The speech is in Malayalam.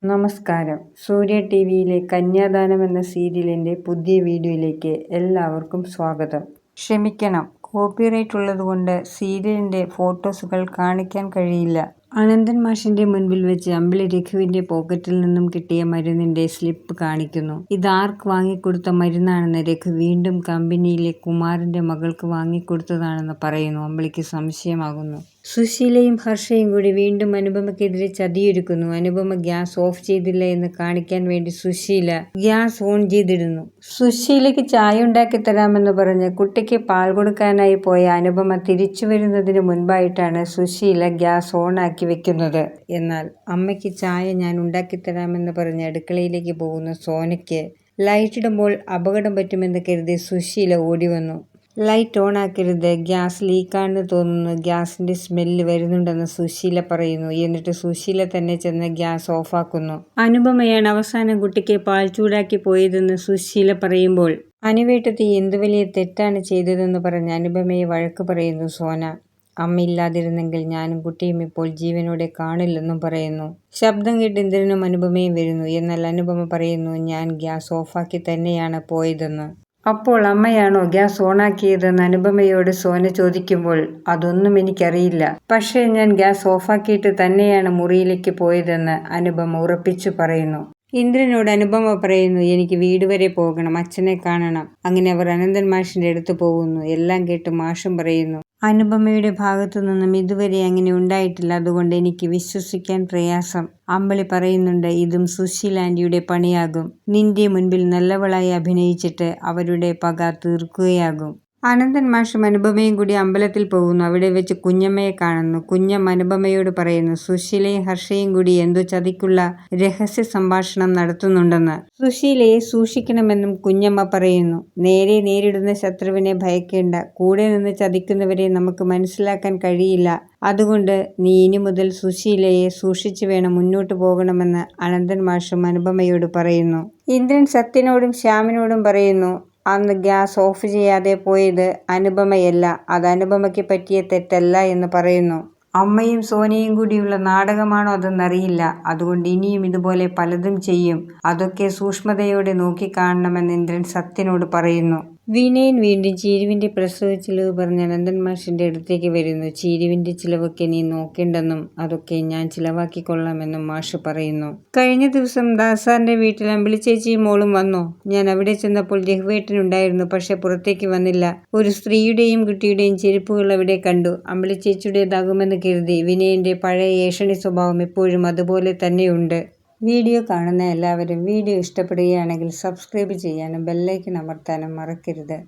നമസ്കാരം. സൂര്യ ടിവിയിലെ കന്യാദാനം എന്ന സീരിയലിന്റെ പുതിയ വീഡിയോയിലേക്ക് എല്ലാവർക്കും സ്വാഗതം. ക്ഷമിക്കണം, കോപ്പിറൈറ്റ് ഉള്ളതുകൊണ്ട് സീരിയലിന്റെ ഫോട്ടോസുകൾ കാണിക്കാൻ കഴിയില്ല. അനന്തൻ മാഷിന്റെ മുൻപിൽ വെച്ച് അമ്പിളി രഘുവിന്റെ പോക്കറ്റിൽ നിന്നും കിട്ടിയ മരുന്നിന്റെ സ്ലിപ്പ് കാണിക്കുന്നു. ഇതാർക്ക് വാങ്ങിക്കൊടുത്ത മരുന്നാണെന്ന് രഘു വീണ്ടും കമ്പനിയിലെ കുമാറിന്റെ മകൾക്ക് വാങ്ങിക്കൊടുത്തതാണെന്ന് പറയുന്നു. അമ്പിളിക്ക് സംശയമാകുന്നു. സുശീലയും ഹർഷയും കൂടി വീണ്ടും അനുപമയ്ക്കെതിരെ ചതിയൊരുക്കുന്നു. അനുപമ ഗ്യാസ് ഓഫ് ചെയ്തില്ല എന്ന് കാണിക്കാൻ വേണ്ടി സുശീല ഗ്യാസ് ഓൺ ചെയ്തിടുന്നു. സുശീലയ്ക്ക് ചായ ഉണ്ടാക്കി തരാമെന്ന് പറഞ്ഞ് കുട്ടിക്ക് പാൽ കൊടുക്കാനായി പോയ അനുപമ തിരിച്ചു വരുന്നതിന് മുൻപായിട്ടാണ് സുശീല ഗ്യാസ് ഓൺ ആക്കി വെക്കുന്നത്. എന്നാൽ അമ്മയ്ക്ക് ചായ ഞാൻ ഉണ്ടാക്കിത്തരാമെന്ന് പറഞ്ഞ് അടുക്കളയിലേക്ക് പോകുന്ന സോനയ്ക്ക് ലൈറ്റ് ഇടുമ്പോൾ അപകടം പറ്റുമെന്ന് കരുതി സുശീല ഓടി വന്നു. ലൈറ്റ് ഓൺ ആക്കരുത്, ഗ്യാസ് ലീക്കാണെന്ന് തോന്നുന്നു, ഗ്യാസിന്റെ സ്മെല്ല് വരുന്നുണ്ടെന്ന് സുശീല പറയുന്നു. എന്നിട്ട് സുശീല തന്നെ ചെന്ന് ഗ്യാസ് ഓഫാക്കുന്നു. അനുപമയാണ് അവസാനം കുട്ടിക്ക് പാൽ ചൂടാക്കി പോയതെന്ന് സുശീല പറയുമ്പോൾ അനുവേട്ടത്തി എന്തു വലിയ തെറ്റാണ് ചെയ്തതെന്ന് പറഞ്ഞ് അനുപമയെ വഴക്ക് പറയുന്നു സോന. അമ്മയില്ലാതിരുന്നെങ്കിൽ ഞാനും കുട്ടിയും ഇപ്പോൾ ജീവനോടെ കാണില്ലെന്നും പറയുന്നു. ശബ്ദം കേട്ട് ഇന്ദ്രനും അനുപമയും വരുന്നു. എന്നാൽ അനുപമ പറയുന്നു, ഞാൻ ഗ്യാസ് ഓഫാക്കി തന്നെയാണ് പോയതെന്ന്. അപ്പോൾ അമ്മയാണോ ഗ്യാസ് ഓണാക്കിയതെന്ന് അനുപമയോട് സോന ചോദിക്കുമ്പോൾ അതൊന്നും എനിക്കറിയില്ല, പക്ഷേ ഞാൻ ഗ്യാസ് ഓഫാക്കിയിട്ട് തന്നെയാണ് മുറിയിലേക്ക് പോയതെന്ന് അനുപമ ഉറപ്പിച്ചു പറയുന്നു. ഇന്ദ്രനോട് അനുപമ പറയുന്നു, എനിക്ക് വീട് വരെ പോകണം, അച്ഛനെ കാണണം. അങ്ങനെ അവർ അനന്തൻ മാഷിന്റെ അടുത്ത് പോകുന്നു. എല്ലാം കേട്ട് മാഷും പറയുന്നു, അനുപമയുടെ ഭാഗത്തു നിന്നും ഇതുവരെ അങ്ങനെ ഉണ്ടായിട്ടില്ല, അതുകൊണ്ട് എനിക്ക് വിശ്വസിക്കാൻ പ്രയാസം. അമ്പിളി പറയുന്നുണ്ട്, ഇതും സുശീല ആന്റിയുടെ പണിയാകും. നിന്റെ മുൻപിൽ നല്ലവളായി അഭിനയിച്ചിട്ട് അവരുടെ പക തീർക്കുകയാകും. അനന്തൻ മാഷും അനുപമയും കൂടി അമ്പലത്തിൽ പോകുന്നു. അവിടെ വെച്ച് കുഞ്ഞമ്മയെ കാണുന്നു. കുഞ്ഞമ്മ അനുപമയോട് പറയുന്നു, സുശീലയും ഹർഷയും കൂടി എന്തോ ചതിക്കുള്ള രഹസ്യ സംഭാഷണം നടത്തുന്നുണ്ടെന്ന്. സുശീലയെ സൂക്ഷിക്കണമെന്നും കുഞ്ഞമ്മ പറയുന്നു. നേരിടുന്ന ശത്രുവിനെ ഭയക്കേണ്ട, കൂടെ നിന്ന് ചതിക്കുന്നവരെ നമുക്ക് മനസ്സിലാക്കാൻ കഴിയില്ല. അതുകൊണ്ട് നീ ഇനി മുതൽ സുശീലയെ സൂക്ഷിച്ചു വേണം മുന്നോട്ട് പോകണമെന്ന് അനന്തൻ മാഷും അനുപമയോട് പറയുന്നു. ഇന്ദ്രൻ സത്യനോടും ശ്യാമിനോടും പറയുന്നു, അന്ന് ഗ്യാസ് ഓഫ് ചെയ്യാതെ പോയത് അനുപമയല്ല, അത് അനുപമയ്ക്ക് പറ്റിയ തെറ്റല്ല എന്ന് പറയുന്നു. അമ്മയും സോനയും കൂടിയുള്ള നാടകമാണോ അതെന്നറിയില്ല, അതുകൊണ്ട് ഇനിയും ഇതുപോലെ പലതും ചെയ്യും, അതൊക്കെ സൂക്ഷ്മതയോടെ നോക്കിക്കാണണമെന്ന് ഇന്ദ്രൻ സത്യനോട് പറയുന്നു. വിനയൻ വീണ്ടും ചീരുവിന്റെ പ്രസവ ചിലവ് പറഞ്ഞ് അനന്തൻ മാഷിന്റെ അടുത്തേക്ക് വരുന്നു. ചീരുവിന്റെ ചിലവൊക്കെ നീ നോക്കേണ്ടെന്നും അതൊക്കെ ഞാൻ ചിലവാക്കിക്കൊള്ളാമെന്നും മാഷ് പറയുന്നു. കഴിഞ്ഞ ദിവസം ദാസാറിന്റെ വീട്ടിൽ അമ്പിളി ചേച്ചിയും മോളും വന്നോ? ഞാൻ അവിടെ ചെന്നപ്പോൾ രഘുവേട്ടനുണ്ടായിരുന്നു, പക്ഷെ പുറത്തേക്ക് വന്നില്ല. ഒരു സ്ത്രീയുടെയും കുട്ടിയുടെയും ചെരുപ്പുകൾ അവിടെ കണ്ടു. അമ്പിളി ചേച്ചിയുടേതാകുമെന്ന് കരുതി. വിനയന്റെ പഴയ ഏഷണി സ്വഭാവം എപ്പോഴും അതുപോലെ തന്നെയുണ്ട്. വീഡിയോ കാണുന്ന എല്ലാവരും വീഡിയോ ഇഷ്ടപ്പെടുകയാണെങ്കിൽ സബ്സ്ക്രൈബ് ചെയ്യാനും ബെല്ലൈക്കൺ അമർത്താനും മറക്കരുത്.